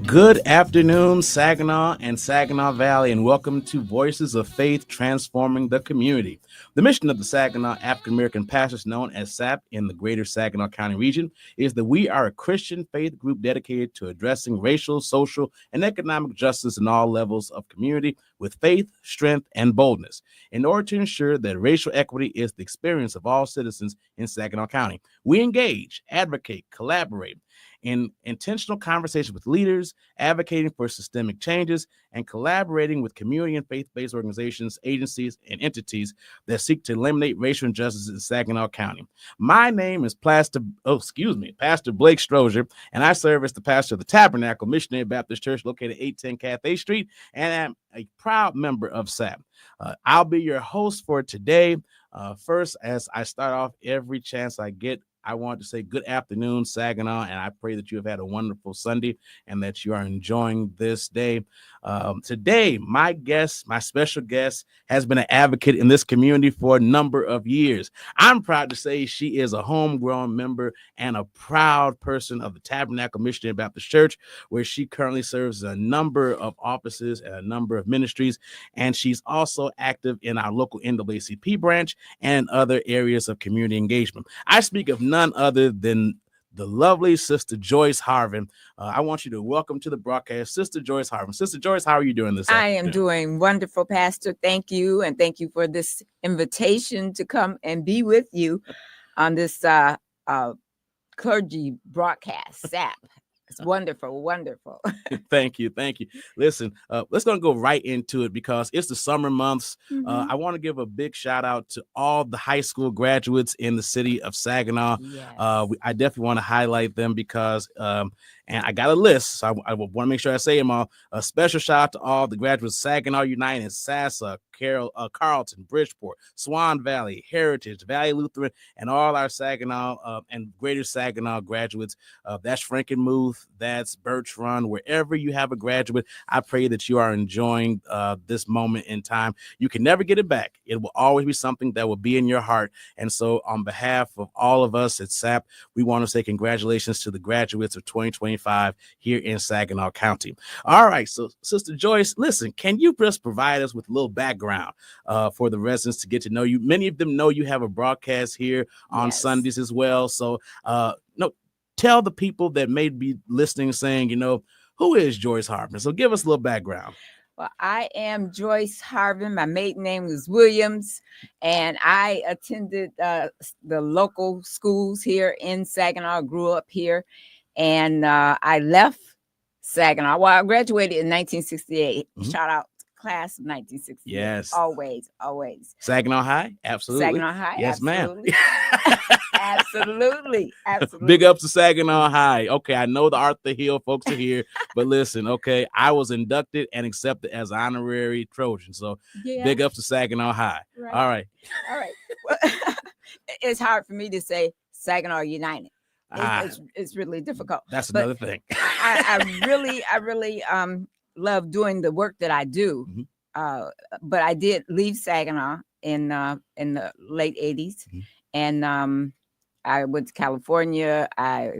Good afternoon, Saginaw and Saginaw Valley, and welcome to Voices of Faith Transforming the Community. The mission of the Saginaw African American Pastors, known as SAP in the greater Saginaw County region, is that we are a Christian faith group dedicated to addressing racial, social, and economic justice in all levels of community with faith, strength, and boldness, in order to ensure that racial equity is the experience of all citizens in Saginaw County. We engage, advocate, collaborate in intentional conversation with leaders, advocating for systemic changes, and collaborating with community and faith-based organizations, agencies, and entities that seek to eliminate racial injustices in Saginaw County. My name is Pastor Blake Strozier, and I serve as the pastor of the Tabernacle Missionary Baptist Church located at 810 Cathay Street, and I'm a proud member of SAP. I'll be your host for today. First, as I start off every chance I get, I want to say good afternoon, Saginaw, and I pray that you have had a wonderful Sunday and that you are enjoying this day. Today, my special guest, has been an advocate in this community for a number of years. I'm proud to say she is a homegrown member and a proud person of the Tabernacle Missionary Baptist Church, where she currently serves a number of offices and a number of ministries, and she's also active in our local NAACP branch and other areas of community engagement. I speak of none other than the lovely Sister Joyce Harvin. I want you to welcome to the broadcast, Sister Joyce Harvin. Sister Joyce, how are you doing this afternoon? I am doing wonderful, Pastor. Thank you. And thank you for this invitation to come and be with you on this clergy broadcast, SAP. It's wonderful, wonderful. Thank you. Listen, let's gonna go right into it because it's the summer months. I want to give a big shout out to all the high school graduates in the city of Saginaw. Yes. I definitely want to highlight them because, and I got a list, so I want to make sure I say them all. A special shout out to all the graduates: Saginaw United, Sassa, Carlton, Bridgeport, Swan Valley, Heritage, Valley Lutheran, and all our Saginaw and greater Saginaw graduates. That's Frankenmuth, that's Birch Run. Wherever you have a graduate, I pray that you are enjoying this moment in time. You can never get it back. It will always be something that will be in your heart. And so on behalf of all of us at SAP, we want to say congratulations to the graduates of 2025 here in Saginaw County. All right, so Sister Joyce, listen, can you just provide us with a little background for the residents to get to know you? Many of them know you have a broadcast here on Sundays as well. So tell the people that may be listening, saying, who is Joyce Harvin? So give us a little background. Well, I am Joyce Harvin. My maiden name is Williams, and I attended the local schools here in Saginaw. Grew up here, and I left Saginaw. Well, I graduated in 1968. Mm-hmm. Shout out class of 1968. Yes. Always. Saginaw High? Absolutely. Saginaw High? Yes, absolutely. ma'am. Absolutely. Big ups to Saginaw High. Okay, I know the Arthur Hill folks are here, but listen, okay, I was inducted and accepted as honorary Trojan. So big ups to Saginaw High. Right. All right. Well, it's hard for me to say Saginaw United. It's really difficult. That's another thing. I really love doing the work that I do. Mm-hmm. But I did leave Saginaw in the late 80s. Mm-hmm. And I went to California, I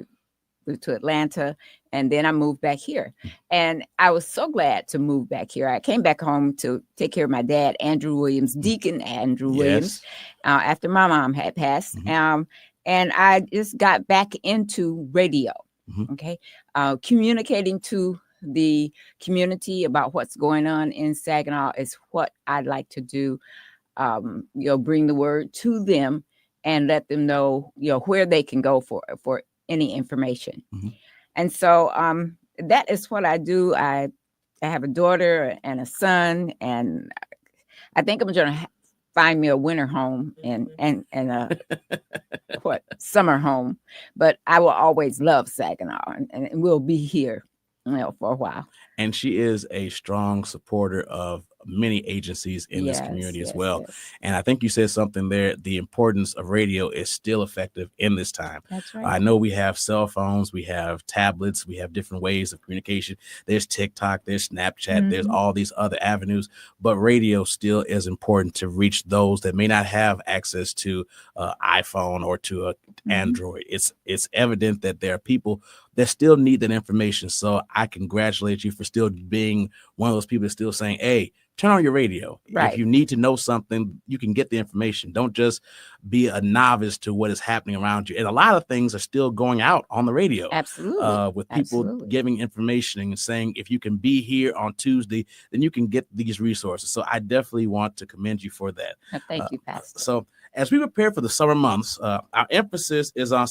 moved to Atlanta, and then I moved back here. And I was so glad to move back here. I came back home to take care of my dad, Andrew Williams, Deacon Andrew Williams, after my mom had passed. Mm-hmm. And I just got back into radio, mm-hmm. Communicating to the community about what's going on in Saginaw is what I'd like to do. Bring the word to them and let them know, where they can go for any information. Mm-hmm. And so that is what I do. I have a daughter and a son, and I think I'm going to find me a winter home and a summer home. But I will always love Saginaw, and we'll be here for a while. And she is a strong supporter of many agencies in this community as well. Yes. And I think you said something there. The importance of radio is still effective in this time. That's right. I know we have cell phones, we have tablets, we have different ways of communication. There's TikTok, there's Snapchat, there's all these other avenues, but radio still is important to reach those that may not have access to iPhone or to Android. It's evident that there are people that still need that information. So I congratulate you for still being one of those people that's still saying, hey, turn on your radio. Right. If you need to know something, you can get the information. Don't just be a novice to what is happening around you. And a lot of things are still going out on the radio. Absolutely. With people giving information and saying, if you can be here on Tuesday, then you can get these resources. So I definitely want to commend you for that. Thank you, Pastor. So as we prepare for the summer months, our emphasis is on,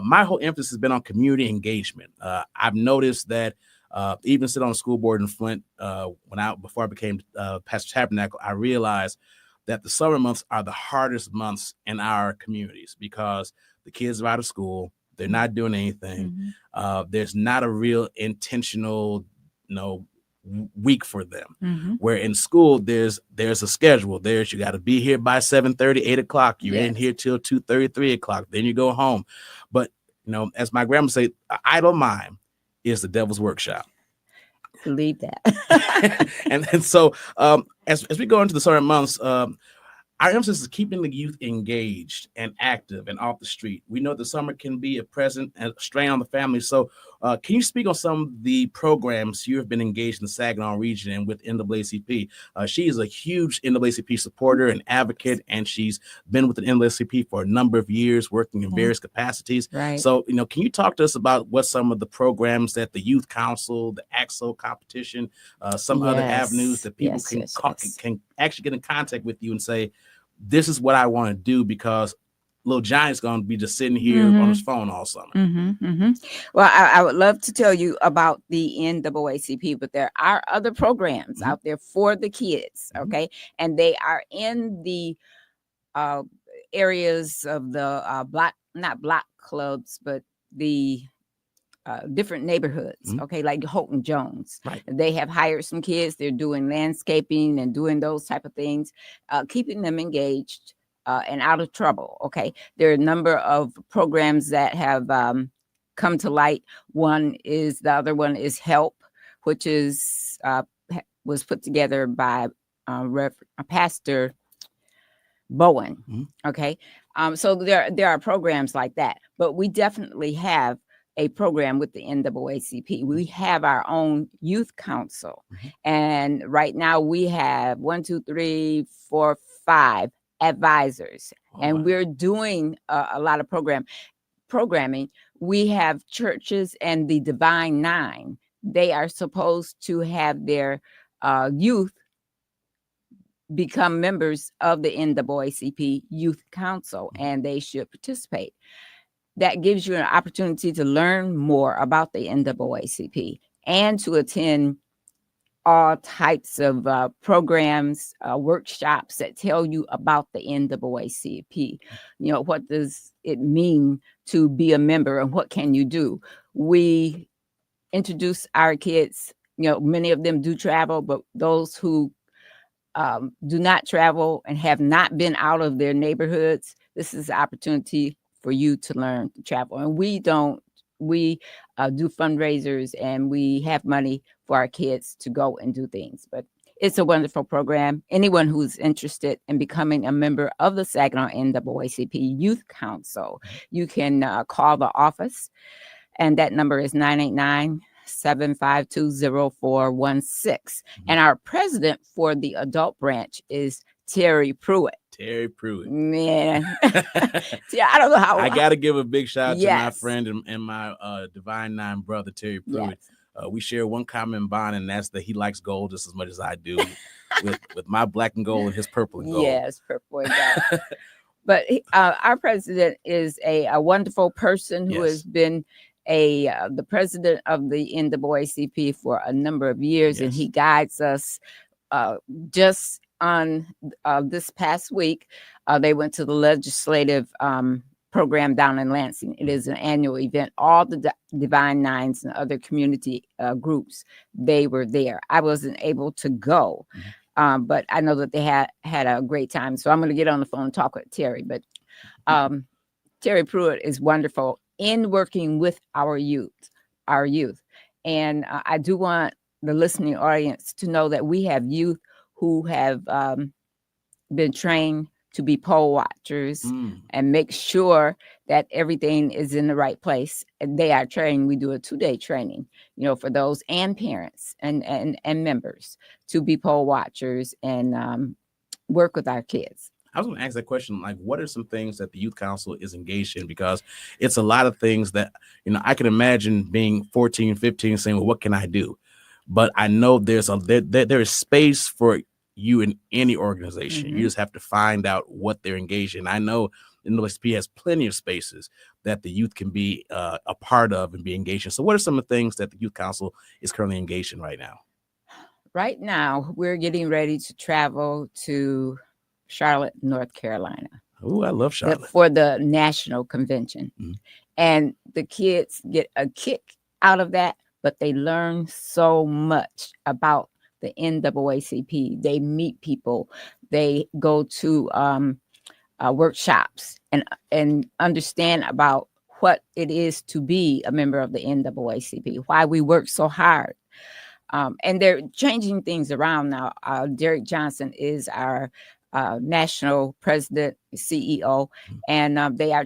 my whole emphasis has been on community engagement. I've noticed that even sitting on the school board in Flint, before I became Pastor Tabernacle, I realized that the summer months are the hardest months in our communities because the kids are out of school. They're not doing anything. There's not a real intentional, week for them. Where in school, there's a schedule. You got to be here by 7:30, 8 o'clock. You're in here till 2:30, 3 o'clock. Then you go home. But, as my grandma say, idle mind is the devil's workshop. Believe that. and so as we go into the summer months, our emphasis is keeping the youth engaged and active and off the street. We know the summer can be a present and a strain on the family. So can you speak on some of the programs you have been engaged in the Saginaw region and with NAACP? She is a huge NAACP supporter and advocate, and she's been with the NAACP for a number of years, working in various capacities. Right. So, can you talk to us about what some of the programs that the Youth Council, the AXO competition, some other avenues that people can actually get in contact with you and say, this is what I want to do, because little Johnny's going to be just sitting here on his phone all summer. Well, I would love to tell you about the NAACP, but there are other programs out there for the kids. Okay. And they are in the areas of the not block clubs, but the different neighborhoods, okay, like Houghton Jones. Right. They have hired some kids. They're doing landscaping and doing those type of things, keeping them engaged and out of trouble. Okay, there are a number of programs that have come to light. The other one is Help, which is was put together by Pastor Bowen. Okay, so there are programs like that, but we definitely have a program with the NAACP. We have our own youth council. And right now we have 5 advisors. And we're doing a lot of programming. We have churches and the Divine Nine. They are supposed to have their youth become members of the NAACP Youth Council, and they should participate. That gives you an opportunity to learn more about the NAACP and to attend all types of programs, workshops that tell you about the NAACP. What does it mean to be a member and what can you do? We introduce our kids, many of them do travel, but those who do not travel and have not been out of their neighborhoods, this is an opportunity for you to learn to travel. And we do fundraisers, and we have money for our kids to go and do things. But it's a wonderful program. Anyone who's interested in becoming a member of the Saginaw NAACP Youth Council, you can call the office, and that number is 989-752-0416. And our president for the adult branch is Terry Pruitt. Man. See, I don't know how. I got to give a big shout out to my friend and my Divine Nine brother, Terry Pruitt. We share one common bond, and that's that he likes gold just as much as I do, with my black and gold and his purple and gold. Yes, purple and gold. But our president is a wonderful person who has been the president of the NAACP for a number of years, and he guides us just on this past week. They went to the legislative program down in Lansing. It is an annual event. All the Divine Nines and other community groups, they were there. I wasn't able to go But I know that they had a great time. So I'm going to get on the phone and talk with Terry. But Terry Pruitt is wonderful in working with our youth. And I do want the listening audience to know that we have youth who have been trained to be poll watchers and make sure that everything is in the right place. And they are trained. We do a 2-day training, for those and parents and members to be poll watchers and work with our kids. I was going to ask that question, like, what are some things that the Youth Council is engaged in? Because it's a lot of things that, I can imagine being 14, 15, saying, well, what can I do? But I know there is space for you in any organization. You just have to find out what they're engaged in. I know NAACP has plenty of spaces that the youth can be a part of and be engaged in. So what are some of the things that the Youth Council is currently engaged in right now? Right now, we're getting ready to travel to Charlotte, North Carolina. Oh, I love Charlotte. For the national convention. And the kids get a kick out of that, but they learn so much about the NAACP. They meet people. They go to workshops and understand about what it is to be a member of the NAACP, why we work so hard. And they're changing things around now. Derek Johnson is our national president, CEO, and they are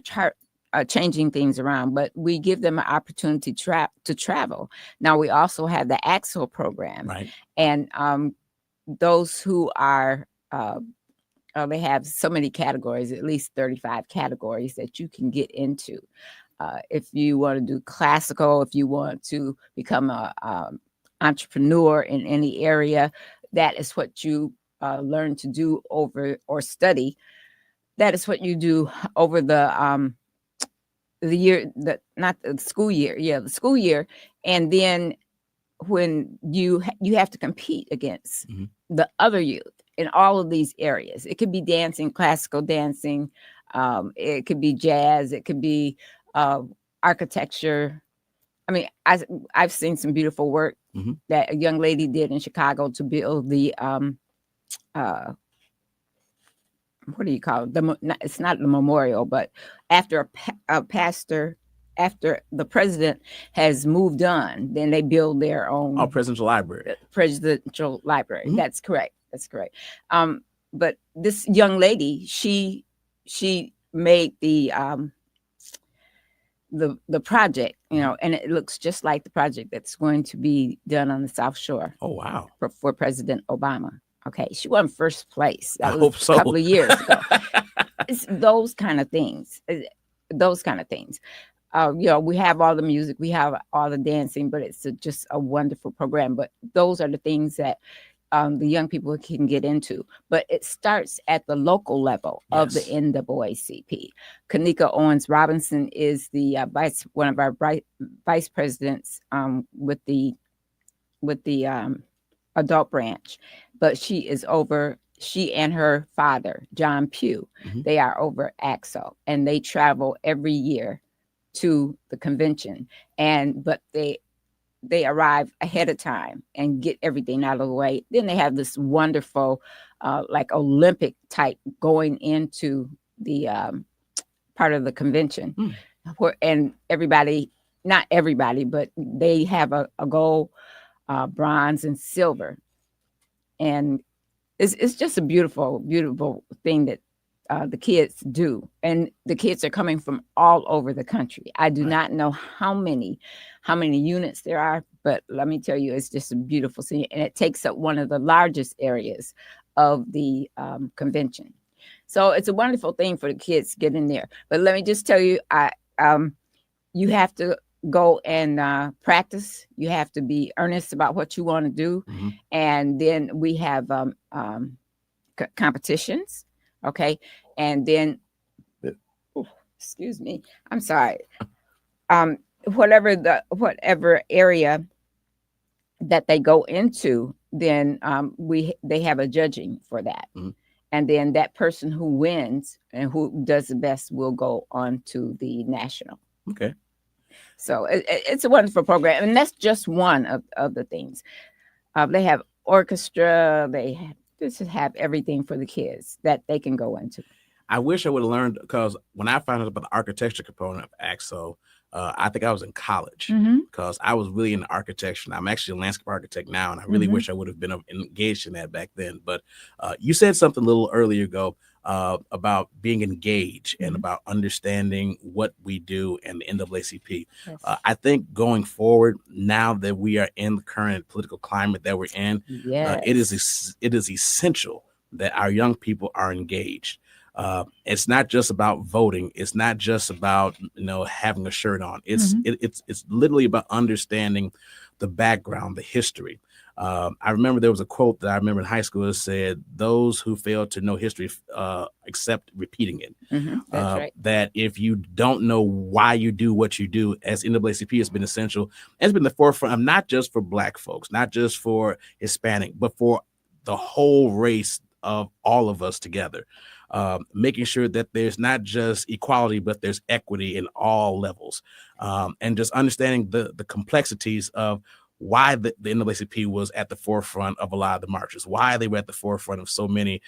changing things around, but we give them an opportunity to travel. Now, we also have the Axel program, right? And those who are, they have so many categories, at least 35 categories that you can get into. If you want to do classical, if you want to become a entrepreneur in any area, that is what you learn to do over or study. That is what you do over the year, not the school year. Yeah, the school year. And then when you have to compete against the other youth in all of these areas. It could be dancing, classical dancing. It could be jazz. It could be architecture. I mean, I've seen some beautiful work that a young lady did in Chicago to build the what do you call it? It's not the memorial, but after a pastor, after the president has moved on, then they build their own presidential library. That's correct. But this young lady, she made the project, and it looks just like the project that's going to be done on the South Shore. Oh, wow. For President Obama. Okay, she won first place. That I was hope so. A couple of years ago. It's those kind of things. We have all the music, we have all the dancing, but it's just a wonderful program. But those are the things that the young people can get into. But it starts at the local level of the NAACP. Kanika Owens Robinson is the one of our vice presidents with the adult branch, but she and her father, John Pugh, they are over Axel, and they travel every year to the convention. But they arrive ahead of time and get everything out of the way. Then they have this wonderful, like Olympic type going into the part of the convention, and not everybody, but they have a gold, bronze, and silver. And it's just a beautiful, beautiful thing that the kids do. And the kids are coming from all over the country. I do not know how many units there are, but let me tell you, it's just a beautiful scene. And it takes up one of the largest areas of the convention. So it's a wonderful thing for the kids to get in there. But let me just tell you, you have to go and practice. You have to be earnest about what you want to do. And then we have competitions. Okay. And then, excuse me, I'm sorry. Whatever area that they go into, then they have a judging for that. And then that person who wins and who does the best will go on to the national. Okay. So it's a wonderful program. And that's just one of the things. They have orchestra, they This should have everything for the kids that they can go into. I wish I would have learned, because when I found out about the architecture component of AXO, I think I was in college, because I was really into architecture. I'm actually a landscape architect now, and I really wish I would have been engaged in that back then. But you said something a little earlier ago about being engaged and about understanding what we do and the NAACP. Yes. I think going forward, now that we are in the current political climate that we're in, it is essential that our young people are engaged. It's not just about voting. It's not just about, having a shirt on. It's literally about understanding the background, the history. I remember there was a quote that I remember in high school that said, "Those who fail to know history accept repeating it." That's right. That if you don't know why you do what you do, as NAACP has been essential, it's been the forefront of not just for Black folks, not just for Hispanic, but for the whole race of all of us together. Making sure that there's not just equality, but there's equity in all levels, and just understanding the complexities of why the NAACP was at the forefront of a lot of the marches, why they were at the forefront of so many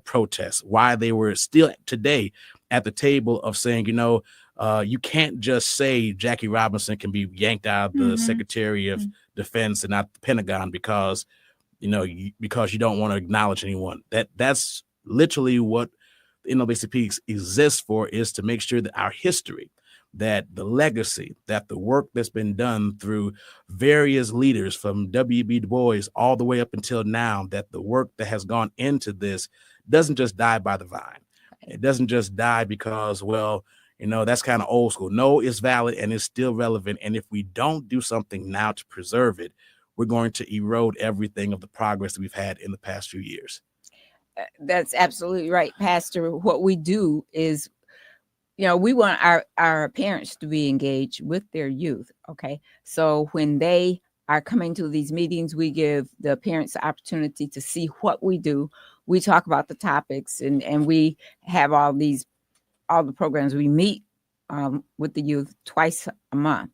protests, why they were still today at the table of saying, you can't just say Jackie Robinson can be yanked out of the Secretary of Defense and not the Pentagon because you don't want to acknowledge anyone. That's literally what the NAACP exists for, is to make sure that our history, that the legacy, that the work that's been done through various leaders from W.B. Du Bois all the way up until now, that the work that has gone into this doesn't just die by the vine. It doesn't just die because, that's kind of old school. No, it's valid and it's still relevant. And if we don't do something now to preserve it, we're going to erode everything of the progress that we've had in the past few years. That's absolutely right, Pastor. What we do is, we want our parents to be engaged with their youth. Okay. So when they are coming to these meetings, we give the parents the opportunity to see what we do. We talk about the topics and we have all the programs. We meet with the youth twice a month,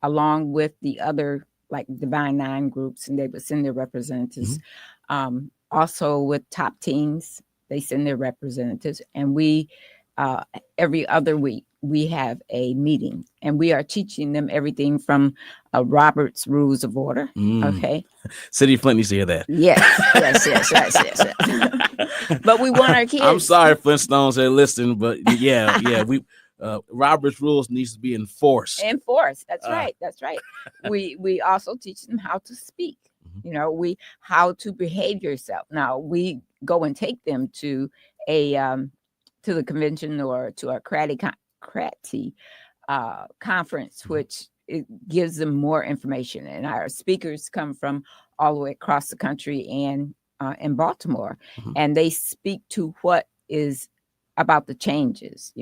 along with the other like Divine Nine groups, and they would send their representatives. Also with top teens, they send their representatives, and we every other week we have a meeting, and we are teaching them everything from Robert's Rules of Order. Okay, City of Flint needs to hear that. Yes. But we want our kids. I'm sorry, Flintstones are listening, but we Robert's rules needs to be enforced. That's right. We also teach them how to speak. How to behave yourself. Now we go and take them to to the convention or to a CRATI conference, which it gives them more information. And our speakers come from all the way across the country and in Baltimore, and they speak to what is about the changes.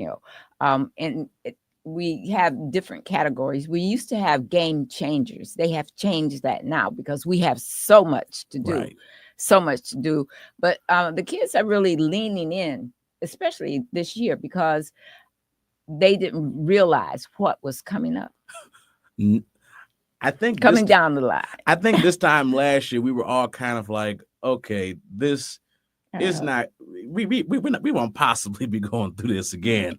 We have different categories. We used to have game changers. They have changed that now because we have so much to do, But the kids are really leaning in, especially this year, because they didn't realize what was coming up. I think coming down the line. I think this time last year we were all kind of like, okay, this is not. We won't possibly be going through this again.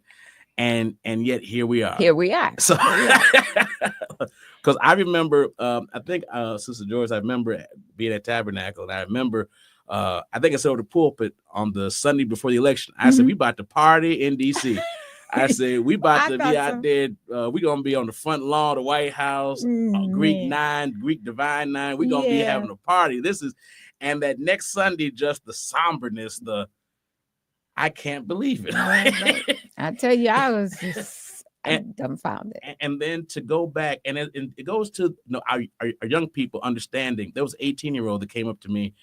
And yet here we are. So, because I remember, I think Sister Joyce, I remember being at Tabernacle, and I remember, I think I said over the pulpit on the Sunday before the election. I said, we about to party in D.C. I said, we about to be out there. We're going to be on the front lawn of the White House, Greek Divine Nine. We're going to be having a party. And that next Sunday, just the somberness, I can't believe it. I tell you, I was just dumbfounded. And then to go back, and it goes to our young people understanding. There was an 18-year-old that came up to me,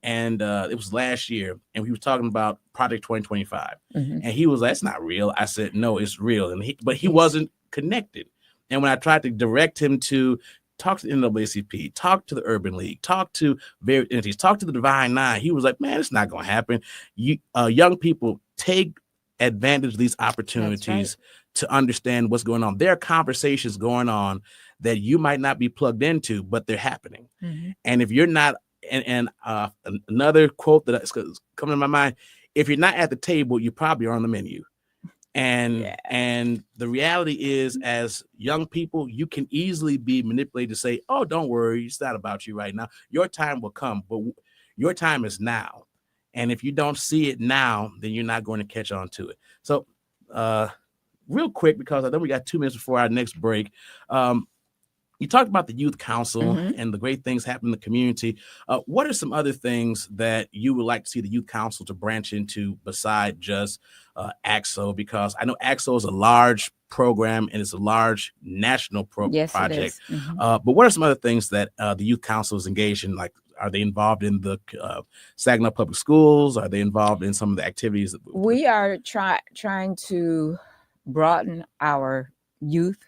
and it was last year, and he was talking about Project 2025, and he was like, "That's not real." I said, "No, it's real," but he wasn't connected. And when I tried to direct him to talk to the NAACP, talk to the Urban League, talk to various entities, talk to the Divine Nine, he was like, "Man, it's not going to happen." Young people, take advantage of these opportunities to understand what's going on. There are conversations going on that you might not be plugged into, but they're happening. And if you're not Another quote that's coming to my mind: if you're not at the table, you probably are on the menu. And the reality is, as young people, you can easily be manipulated to say, oh, don't worry, it's not about you right now. Your time will come, but your time is now. And if you don't see it now, then you're not going to catch on to it. So real quick, because I know we got 2 minutes before our next break. You talked about the youth council and the great things happening in the community. What are some other things that you would like to see the youth council to branch into beside just AXO? Because I know AXO is a large program and it's a large national project. But what are some other things that the youth council is engaged in? Like, are they involved in the Saginaw Public Schools? Are they involved in some of the activities? We are trying to broaden our youth,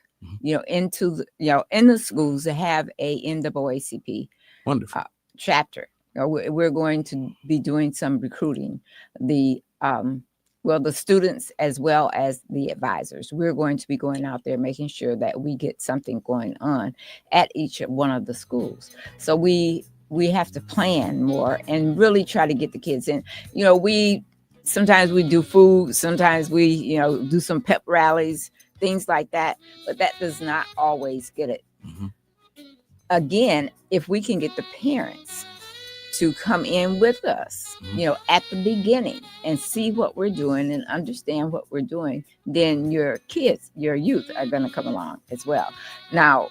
into in the schools to have a NAACP wonderful chapter. We're going to be doing some recruiting. The students as well as the advisors. We're going to be going out there making sure that we get something going on at each one of the schools. So we have to plan more and really try to get the kids in. Sometimes we do food, sometimes we, do some pep rallies, things like that, but that does not always get it. Again, if we can get the parents to come in with us, at the beginning and see what we're doing and understand what we're doing, then your kids, your youth are going to come along as well. Now,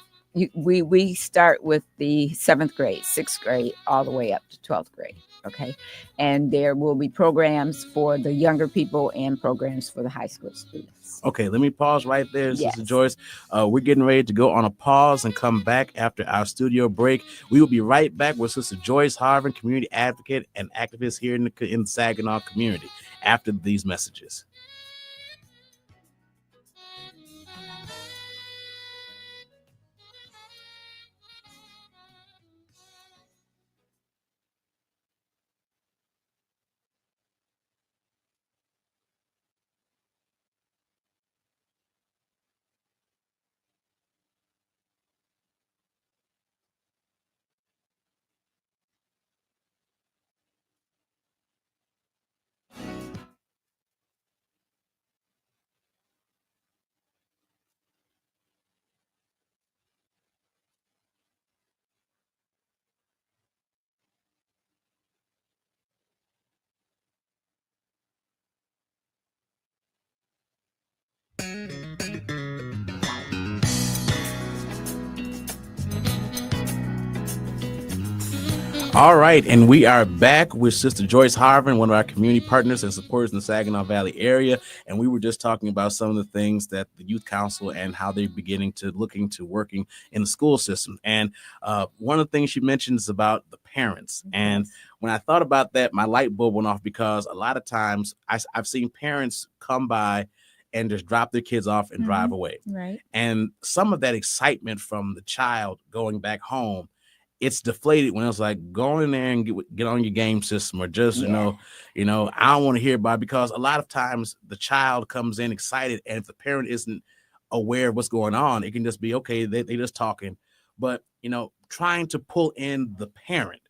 we start with the 7th grade, 6th grade, all the way up to 12th grade. Okay. And there will be programs for the younger people and programs for the high school students. Okay, let me pause right there, Sister Joyce. We're getting ready to go on a pause and come back after our studio break. We will be right back with Sister Joyce Harvin, community advocate and activist here in the Saginaw community, after these messages. All right, and we are back with Sister Joyce Harvin, one of our community partners and supporters in the Saginaw Valley area. And we were just talking about some of the things that the Youth Council and how they're beginning to looking to working in the school system. And one of the things she mentioned is about the parents. And when I thought about that, my light bulb went off, because a lot of times I've seen parents come by and just drop their kids off and drive away. Right. And some of that excitement from the child going back home, it's deflated when it's like, go in there and get on your game system, or just, I don't want to hear about it, because a lot of times the child comes in excited, and if the parent isn't aware of what's going on, it can just be, okay, they just talking. But, trying to pull in the parent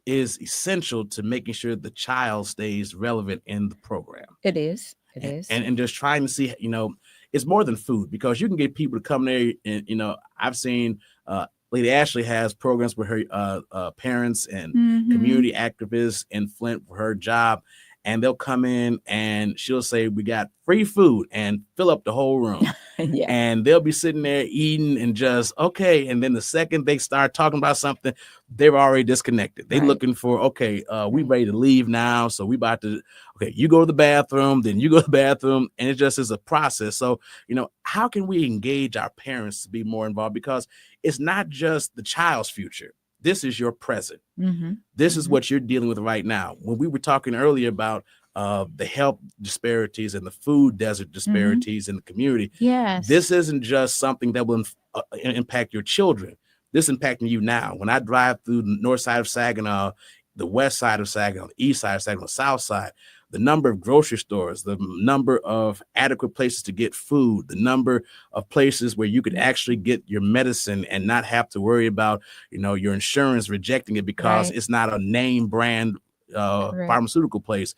is essential to making sure the child stays relevant in the program. It is. It is. And just trying to see, it's more than food, because you can get people to come there and, I've seen, Lady Ashley has programs with her parents and community activists in Flint for her job. And they'll come in and she'll say, we got free food, and fill up the whole room. And they'll be sitting there eating and just, okay. And then the second they start talking about something, they're already disconnected. They're looking for, okay, we ready to leave now. So we about to, okay, you go to the bathroom, then you go to the bathroom. And it just is a process. So, how can we engage our parents to be more involved? Because it's not just the child's future. This is your present. This is what you're dealing with right now. When we were talking earlier about the health disparities and the food desert disparities in the community, this isn't just something that will impact your children. This impacting you now. When I drive through the north side of Saginaw, the west side of Saginaw, the east side of Saginaw, the south side, the number of grocery stores, the number of adequate places to get food, the number of places where you could actually get your medicine and not have to worry about, your insurance rejecting it because it's not a name brand pharmaceutical place.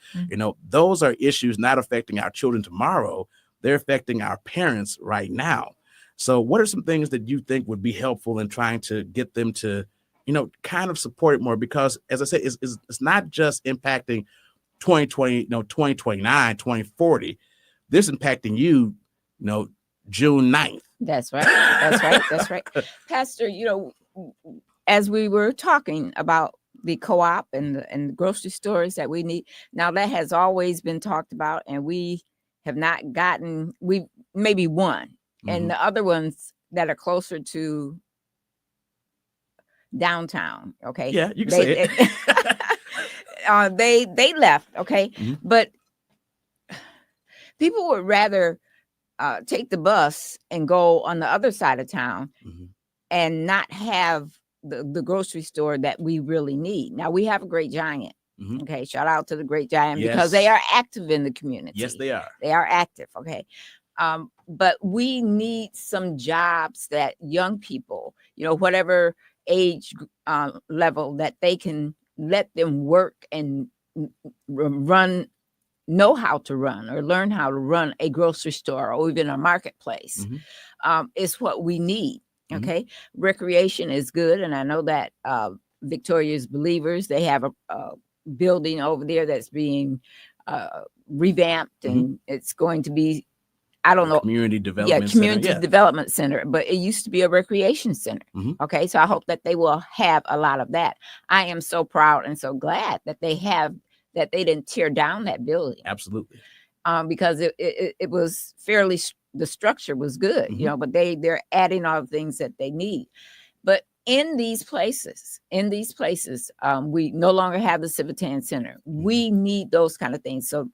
Those are issues not affecting our children tomorrow. They're affecting our parents right now. So what are some things that you think would be helpful in trying to get them to, kind of support it more? Because as I said, it's not just impacting 2020, 2029, 2040. This impacting you, June 9th. That's right. That's right. That's right. Pastor, as we were talking about the co-op and the grocery stores that we need, now that has always been talked about, and we have not gotten, we maybe one, and the other ones that are closer to downtown. Okay. Yeah, you can say it. They left. Okay. But people would rather take the bus and go on the other side of town and not have the grocery store that we really need. Now, we have a Great Giant. Okay. Shout out to the Great Giant because they are active in the community. Yes, they are. They are active. Okay. But we need some jobs that young people, whatever age level, that they can let them work and know how to run or learn how to run a grocery store or even a marketplace. Is what we need. Okay. Recreation is good. And I know that Victoria's Believers, they have a building over there that's being revamped, and it's going to be, I don't know, community development development center, but it used to be a recreation center. Okay. So I hope that they will have a lot of that. I am so proud and so glad that they didn't tear down that building. Absolutely. Because it was fairly, the structure was good, but they're adding all the things that they need. But in these places, we no longer have the Civitan Center. We need those kind of things. So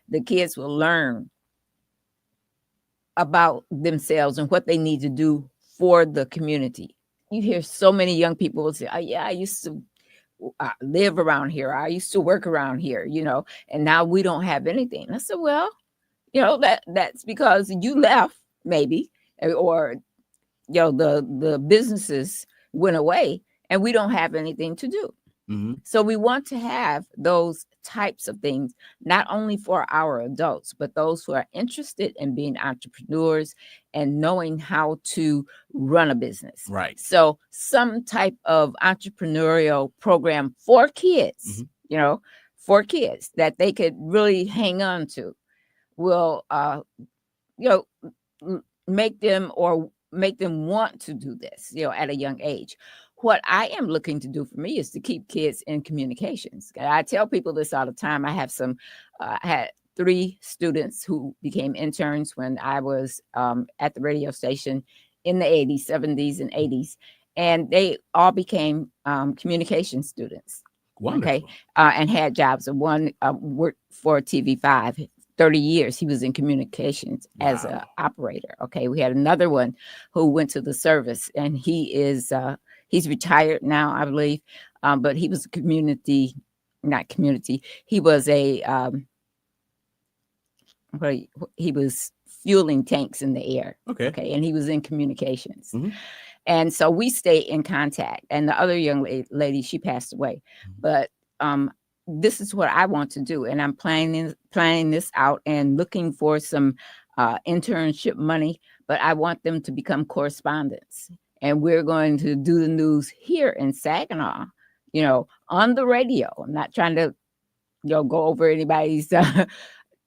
the kids will learn about themselves and what they need to do for the community. You hear so many young people will say, "Oh, yeah, I used to live around here. I used to work around here, and now we don't have anything." I said, well, that's because you left, maybe, or the businesses went away and we don't have anything to do. So we want to have those types of things, not only for our adults, but those who are interested in being entrepreneurs and knowing how to run a business. Right. So some type of entrepreneurial program for kids, for kids that they could really hang on to will, make them want to do this, at a young age. What I am looking to do for me is to keep kids in communications. I tell people this all the time. I have I had 3 students who became interns when I was at the radio station in the 80s, 70s, and 80s. And they all became communication students. Wonderful. Okay. And had jobs. And one worked for TV5. 30 years he was in communications as an operator. Okay. We had another one who went to the service, and he's retired now, I believe. But he was he was he was fueling tanks in the air. Okay. And he was in communications. And so we stay in contact. And the other young lady, she passed away. But this is what I want to do. And I'm planning this out and looking for some internship money, but I want them to become correspondents. And we're going to do the news here in Saginaw, on the radio. I'm not trying to, go over anybody's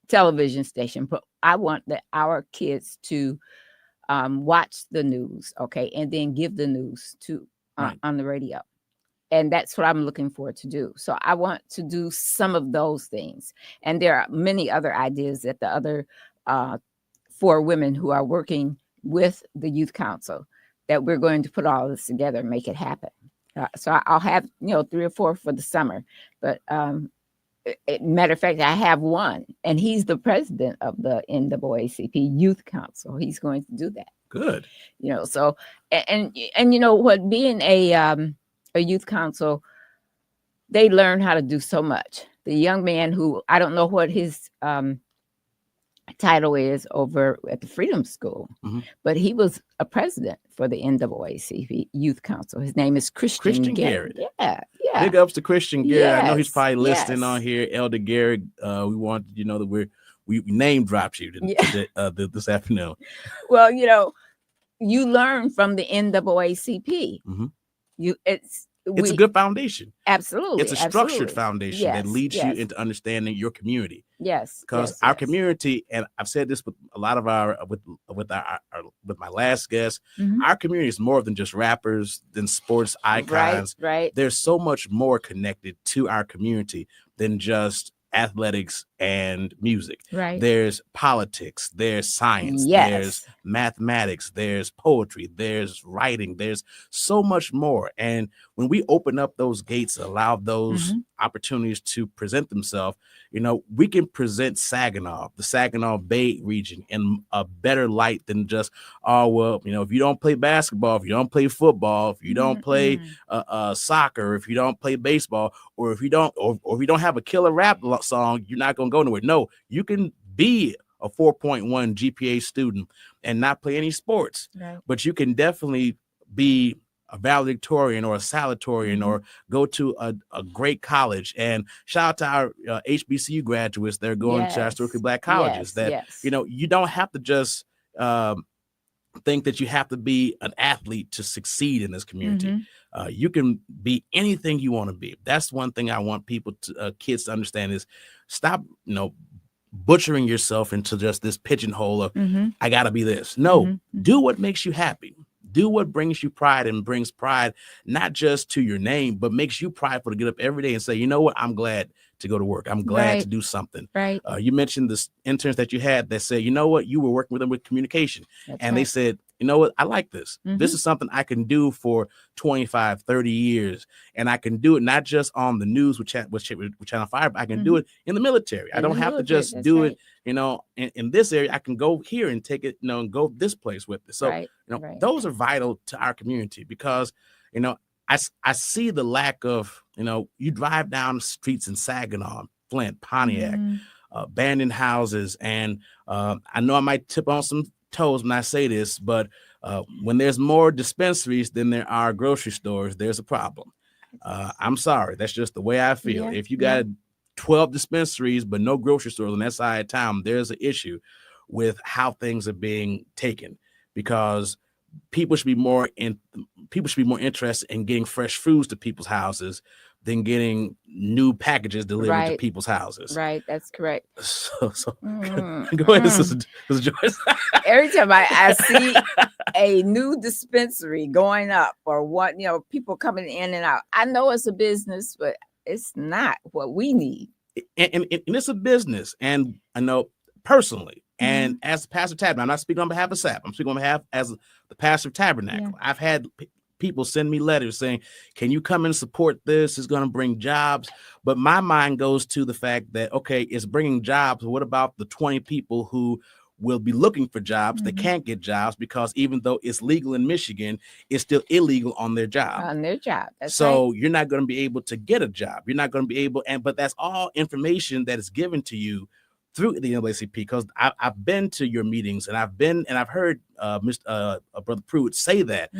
television station, but I want our kids to watch the news, okay, and then give the news on the radio. And that's what I'm looking forward to do. So I want to do some of those things. And there are many other ideas that the other 4 women who are working with the Youth Council, that we're going to put all this together and make it happen. So I'll have, 3 or 4 for the summer. But matter of fact, I have one, and he's the president of the NAACP Youth Council. He's going to do that. Good. So, and what, being a youth council, they learn how to do so much. the young man who, I don't know what his title is over at the Freedom School, but he was a president for the NAACP Youth Council. His name is Christian Garrett. Yeah. Big ups to Christian Garrett. I know he's probably listening on here. Elder Garrett, we want you to know that we name dropped you this afternoon. Well, you learn from the NAACP. It's a good foundation. Absolutely. It's a structured foundation that leads you into understanding your community. Yes. Because our community, and I've said this with a lot of with my last guest, our community is more than just rappers, than sports icons. Right. There's so much more connected to our community than just athletics and music. Right. There's politics, there's science, there's mathematics, there's poetry, there's writing, there's so much more. And when we open up those gates, allow those opportunities to present themselves, we can present Saginaw, the Saginaw Bay region, in a better light than just, if you don't play basketball, if you don't play football, if you don't play soccer, if you don't play baseball, or if you don't have a killer rap song, you're not going to go nowhere. No, you can be a 4.1 GPA student and not play any sports, but you can definitely be a valedictorian or a salutatorian or go to a great college. And shout out to our HBCU graduates that are going to our historically Black colleges. You don't have to just think that you have to be an athlete to succeed in this community. You can be anything you want to be. That's one thing I want people kids to understand is stop, butchering yourself into just this pigeonhole of I gotta be this. No, do what makes you happy. Do what brings you pride and brings pride, not just to your name, but makes you prideful to get up every day and say, you know what, I'm glad to go to work. I'm glad to do something. Right. You mentioned the interns that you had that said, you know what, you were working with them with communication. They said, you know what, I like this. This is something I can do for 25, 30 years. And I can do it not just on the news with Channel 5, but I can do it in the military. I don't have to just do it, in this area. I can go here and take it, and go this place with it. So, those are vital to our community because, I see the lack of, you drive down the streets in Saginaw, Flint, Pontiac, abandoned houses. And I know I might tip on some toes when I say this, but when there's more dispensaries than there are grocery stores, there's a problem. I'm sorry. That's just the way I feel. If you got 12 dispensaries, but no grocery stores on that side of town, there's an issue with how things are being taken because people should be more interested in getting fresh foods to people's houses than getting new packages delivered to people's houses. Right, that's correct. So go ahead, Sister Joyce. Every time I see a new dispensary going up or what, people coming in and out, I know it's a business, but it's not what we need. And it's a business. And I know personally, and as Pastor Tabernacle, I'm not speaking on behalf of SAP. I'm speaking on behalf as the pastor of Tabernacle. I've had people send me letters saying, can you come and support this? It's going to bring jobs. But my mind goes to the fact that, okay, it's bringing jobs. What about the 20 people who will be looking for jobs that can't get jobs because even though it's legal in Michigan, it's still illegal on their job. That's so you're not going to be able to get a job. You're not going to be able, but that's all information that is given to you through the NAACP, because I've been to your meetings and I've heard Brother Pruitt say that,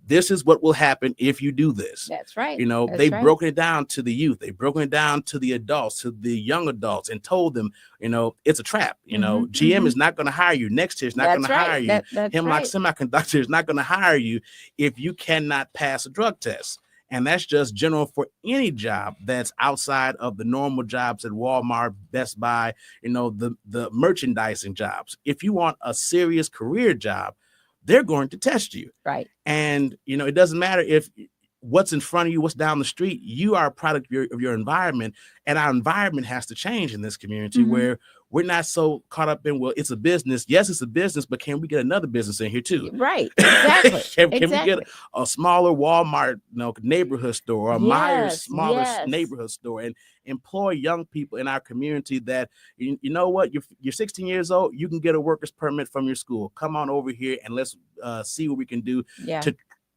this is what will happen if you do this. That's right. They've broken it down to the youth. They've broken it down to the adults, to the young adults, and told them, it's a trap. GM is not going to hire you. Next year is not going to hire you. Hemlock Semiconductor is not going to hire you if you cannot pass a drug test. And that's just general for any job that's outside of the normal jobs at Walmart, Best Buy, the merchandising jobs. If you want a serious career job, they're going to test you. Right. And, it doesn't matter if what's in front of you, what's down the street, you are a product of your environment. And our environment has to change in this community where we're not so caught up in, well, it's a business. Yes, it's a business, but can we get another business in here too? Right. Exactly. can we get a smaller Walmart, neighborhood store, or Myers smaller neighborhood store, and employ young people in our community that, you know what, you're 16 years old, you can get a worker's permit from your school. Come on over here and let's see what we can do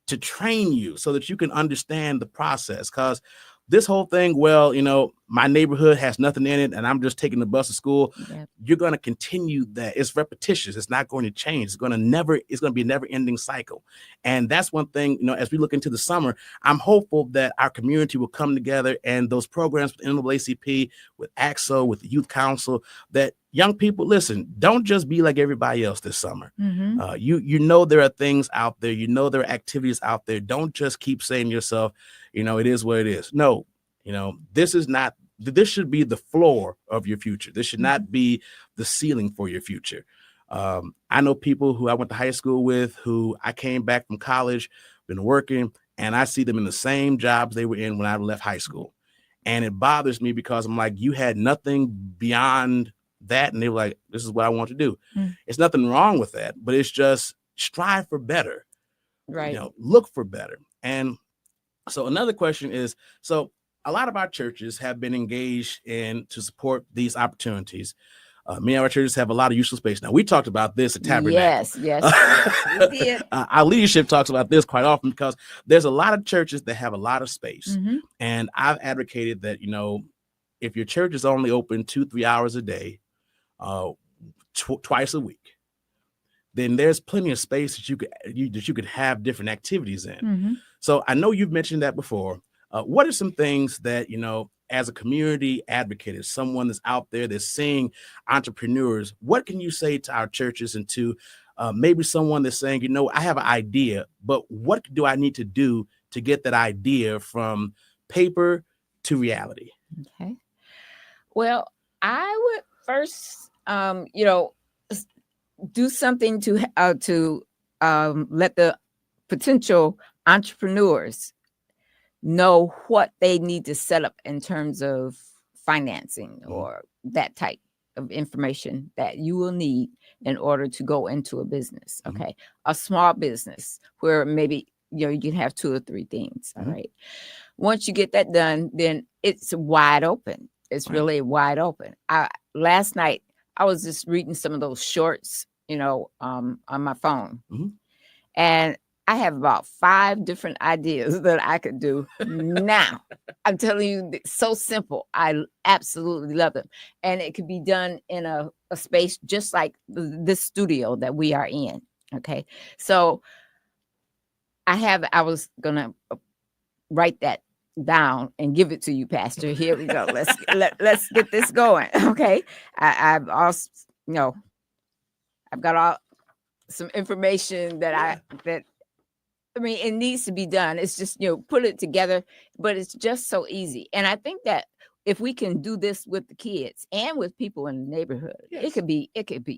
to train you so that you can understand the process. Because this whole thing, well, my neighborhood has nothing in it and I'm just taking the bus to school. Yep. You're going to continue that. It's repetitious. It's not going to change. It's going to be a never ending cycle. And that's one thing, as we look into the summer, I'm hopeful that our community will come together and those programs with NAACP, with AXO, with the Youth Council, that young people, listen, don't just be like everybody else this summer. Mm-hmm. There are things out there, there are activities out there. Don't just keep saying to yourself, it is what it is. No, this should be the floor of your future. This should not be the ceiling for your future. I know people who I went to high school with, who I came back from college, been working, and I see them in the same jobs they were in when I left high school. And it bothers me because I'm like, you had nothing beyond that. And they were like, this is what I want to do. It's nothing wrong with that, but it's just strive for better. Right. Look for better. And so another question is, so a lot of our churches have been engaged in to support these opportunities. Many of our churches have a lot of useful space. Now, we talked about this at Tabernacle. Yes, we did. Our leadership talks about this quite often because there's a lot of churches that have a lot of space. Mm-hmm. And I've advocated that, if your church is only open 2-3 hours a day, twice a week, then there's plenty of space that you could have different activities in. Mm-hmm. So I know you've mentioned that before. What are some things that, as a community advocate, as someone that's out there that's seeing entrepreneurs, what can you say to our churches and to maybe someone that's saying, I have an idea, but what do I need to do to get that idea from paper to reality? Okay. Well, I would first, do something to let the potential entrepreneurs know what they need to set up in terms of financing or that type of information that you will need in order to go into a business. Okay. A small business where maybe, you can have 2 or 3 things. All right. Once you get that done, then it's wide open. It's really wide open. Last night, I was just reading some of those shorts, on my phone. And I have about 5 different ideas that I could do now. I'm telling you, it's so simple. I absolutely love them. And it could be done in a space just like this studio that we are in. Okay. So I was going to write that down and give it to you, Pastor. Here we go. Let's get this going. Okay. I've also, I've got some information that it needs to be done. It's just, put it together, but it's just so easy. And I think that if we can do this with the kids and with people in the neighborhood, it could be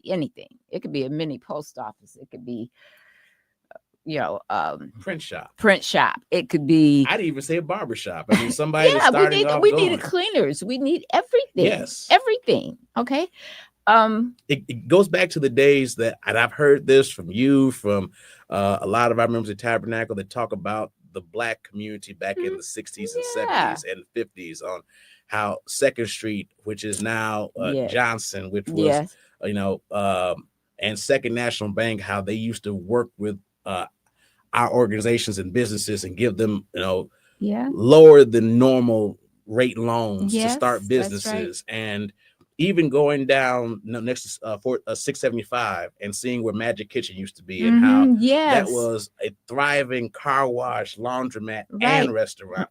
anything. It could be a mini post office. It could be, print shop. It could be, I'd even say a barber shop. I mean, somebody that's starting off we need cleaners. We need everything. Yes. Everything. Okay. It goes back to the days and I've heard this from you, from a lot of our members of Tabernacle that talk about the Black community back in the 60s and 70s and 50s, on how 2nd Street, which is now Johnson, which was, and Second National Bank, how they used to work with our organizations and businesses and give them, lower than normal rate loans to start businesses. And even going down next to 675 and seeing where Magic Kitchen used to be and how that was a thriving car wash, laundromat, and restaurant.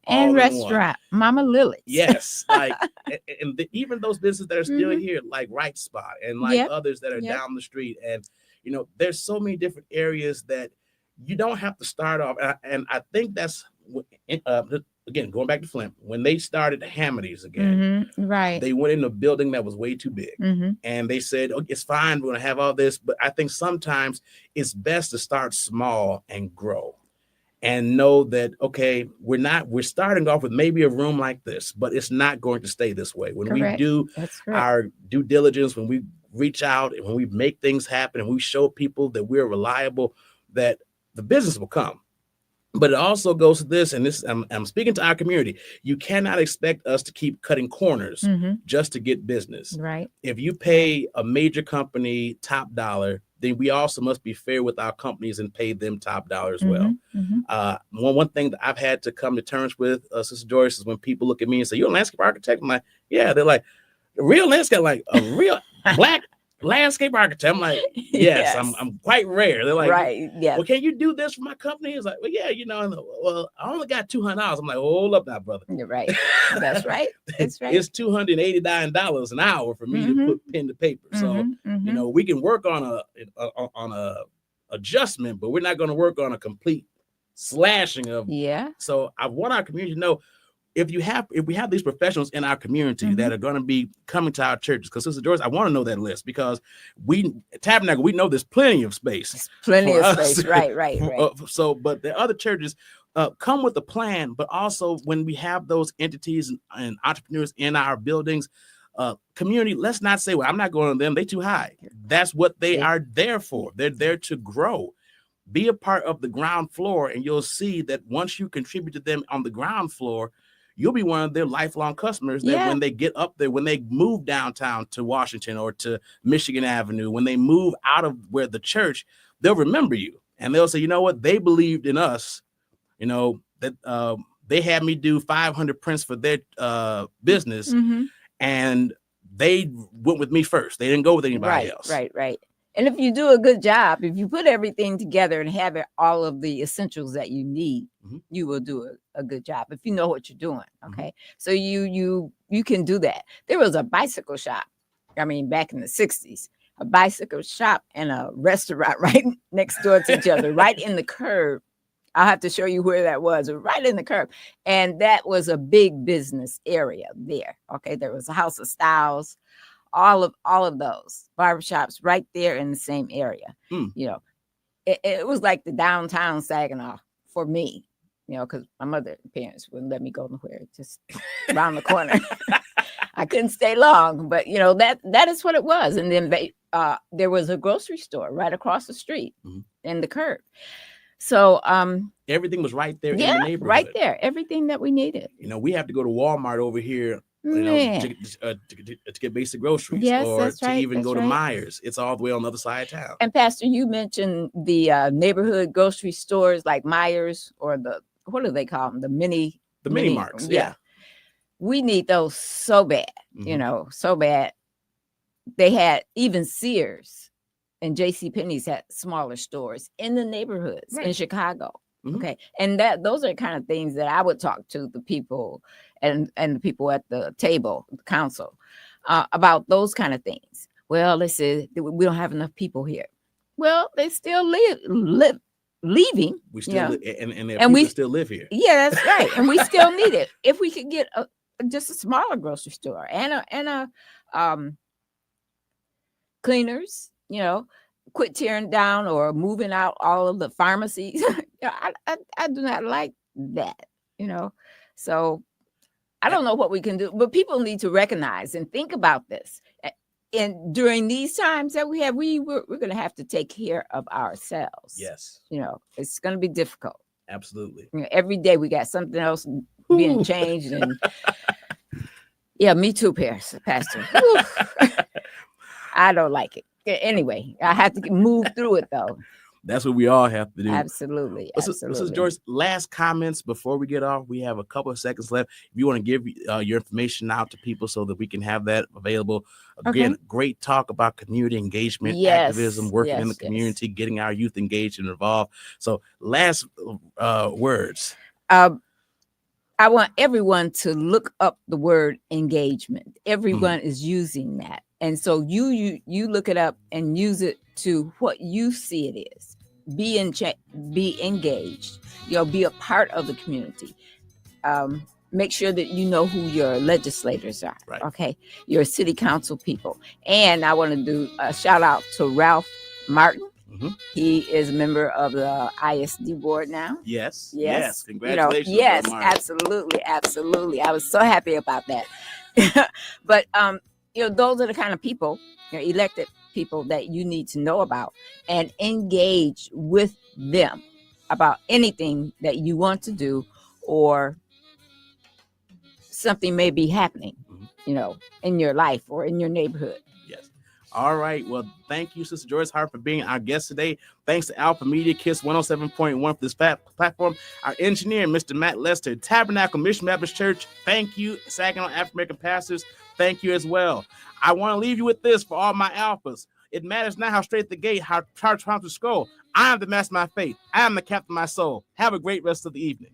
Mama Lily's. Yes. Even those businesses that are still here, like Right Spot and others that are down the street. And, there's so many different areas that you don't have to start off. And I think that's, again, going back to Flint, when they started Hamity's again, they went in a building that was way too big. And they said, okay, it's fine, we're going to have all this. But I think sometimes it's best to start small and grow and know that, okay, we're starting off with maybe a room like this, but it's not going to stay this way. When we do our due diligence, when we reach out and when we make things happen and we show people that we're reliable, that the business will come. But it also goes to this, and this I'm speaking to our community. You cannot expect us to keep cutting corners just to get business. Right. If you pay a major company top dollar, then we also must be fair with our companies and pay them top dollar as well. One thing that I've had to come to terms with, Sister Joyce, is when people look at me and say, "You're a landscape architect?" I'm like, "Yeah." They're like, "A real landscape, like a real black landscape architect?" I'm like, yes. I'm quite rare. They're like, right, yeah. Well, can you do this for my company? It's like, well, yeah, well, I only got $200. I'm like, hold up now, brother. You're right. That's right. That's right. It's $289 an hour for me to put pen to paper. So, we can work on a adjustment, but we're not going to work on a complete slashing of. Yeah. So I want our community to know, if we have these professionals in our community that are going to be coming to our churches, because Sister Joyce, I want to know that list, because Tabernacle, we know there's plenty of space. There's plenty of space. Right. So, but the other churches come with a plan, but also when we have those entities and entrepreneurs in our buildings, community, let's not say, well, I'm not going to them, they too high. That's what they are there for. They're there to grow. Be a part of the ground floor, and you'll see that once you contribute to them on the ground floor, you'll be one of their lifelong customers that when they get up there, when they move downtown to Washington or to Michigan Avenue, when they move out of where the church, they'll remember you. And they'll say, you know what? They believed in us, that they had me do 500 prints for their business. And they went with me first. They didn't go with anybody else. Right. And if you do a good job, if you put everything together and have all of the essentials that you need, you will do a good job if you know what you're doing. Okay. So you can do that. There was a bicycle shop, back in the 60s, a bicycle shop and a restaurant right next door to each other, right in the curb. I'll have to show you where that was, right in the curb. And that was a big business area there. Okay. There was a House of Styles, all of those barbershops right there in the same area. It was like the downtown Saginaw for me, because my mother and parents wouldn't let me go nowhere, just around the corner. I couldn't stay long, but that is what it was. And then there was a grocery store right across the street in the curb. So everything was right there in the neighborhood. Right there. Everything that we needed. We have to go to Walmart over here, to get basic groceries, or to even go to Myers. It's all the way on the other side of town. And Pastor, you mentioned the neighborhood grocery stores like Myers, or what do they call them? The mini marks. Yeah. We need those so bad, so bad. They had even Sears and JCPenney's had smaller stores in the neighborhoods in Chicago. Okay. And those are kind of things that I would talk to the people and the people at the table, the council, about those kind of things. Well, they said we don't have enough people here. Well, they still leaving. We still and we still live here. Yeah, that's right. And we still need it. If we could get just a smaller grocery store and a cleaners, quit tearing down or moving out all of the pharmacies. I do not like that, So I don't know what we can do, but people need to recognize and think about this. And during these times that we have, we're going to have to take care of ourselves. Yes. It's going to be difficult. Absolutely. Every day we got something else being changed. And yeah, me too, Pastor. I don't like it. Anyway, I have to move through it, though. That's what we all have to do. Absolutely. Mrs. Joyce, last comments before we get off. We have a couple of seconds left. If you want to give your information out to people so that we can have that available. Again, great talk about community engagement, activism, working in the community, getting our youth engaged and involved. So last words. I want everyone to look up the word engagement. Everyone is using that. And so you look it up and use it to what you see it is. Be engaged. Be a part of the community. Make sure that you know who your legislators are. Right. Okay, your city council people. And I want to do a shout out to Ralph Martin. He is a member of the ISD board now. Yes. Yes, Congratulations. absolutely. I was so happy about that. But those are the kind of people, elected people that you need to know about and engage with them. about anything that you want to do, or something may be happening, in your life or in your neighborhood. Yes. All right. Well, thank you, Sister Joyce Hart, for being our guest today. Thanks to Alpha Media Kiss 107.1 for this platform. Our engineer, Mr. Matt Lester, Tabernacle Mission Baptist Church. Thank you, Saginaw African American pastors. Thank you as well. I want to leave you with this for all my alphas. It matters not how straight the gate, how triumphant the scroll. I am the master of my faith. I am the captain of my soul. Have a great rest of the evening.